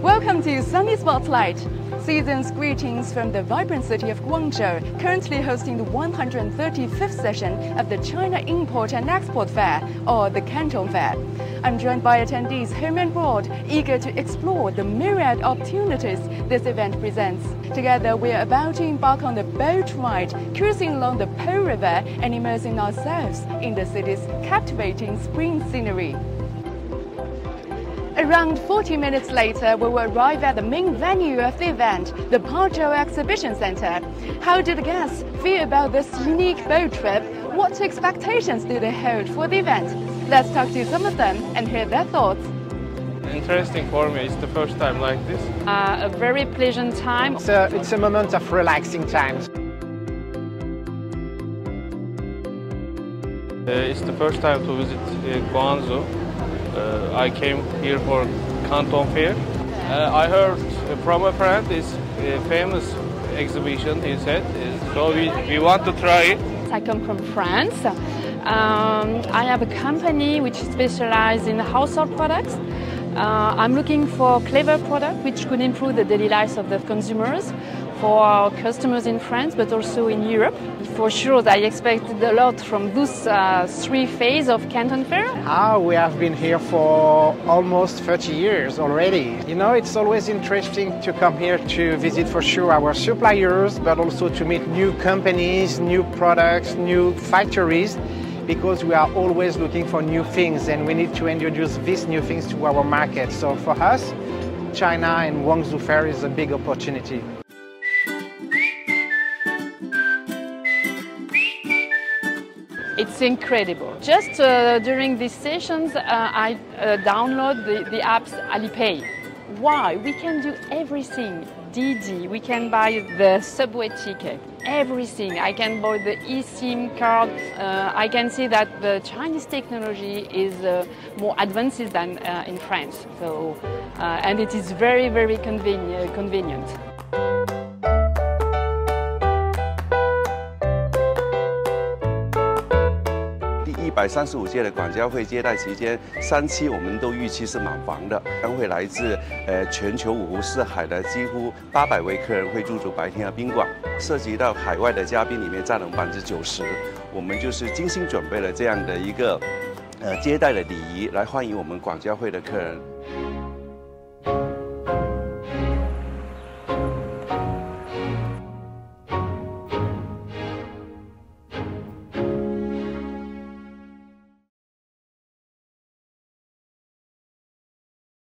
Welcome to Sunny Spotlight. Season's greetings from the vibrant city of Guangzhou, currently hosting the 135th session of the China Import and Export Fair, or the Canton Fair. I'm joined by attendees home and abroad, eager to explore the myriad opportunities this event presents. Together, we're about to embark on a boat ride, cruising along the Po River and immersing ourselves in the city's captivating spring scenery. Around 40 minutes later, we will arrive at the main venue of the event, the Pazhou Exhibition Center. How do the guests feel about this unique boat trip? What expectations do they hold for the event? Let's talk to some of them and hear their thoughts. Interesting for me. It's the first time like this. A very pleasant time. It's a moment of relaxing time. It's the first time to visit Guangzhou. I came here for Canton Fair. I heard from a friend this famous exhibition, he said, so we want to try it. I come from France. I have a company which specializes in household products. I'm looking for clever products which could improve the daily lives of the consumers, for our customers in France, but also in Europe. For sure, I expected a lot from those 3 phases of Canton Fair. We have been here for almost 30 years already. You know, it's always interesting to come here to visit for sure our suppliers, but also to meet new companies, new products, new factories, because we are always looking for new things and we need to introduce these new things to our market. So for us, China and Guangzhou Fair is a big opportunity. It's incredible. Just during these sessions, I download the apps Alipay. Why? We can do everything. Didi, we can buy the subway ticket, everything. I can buy the eSIM card. I can see that the Chinese technology is more advanced than in France. So, and it is very, very convenient. 135届的广交会接待期间，3期我们都预期是满房的，将会来自全球5湖4海的几乎800位客人会入住白天鹅宾馆，涉及到海外的嘉宾里面占了90%，我们就是精心准备了这样的一个接待的礼仪来欢迎我们广交会的客人。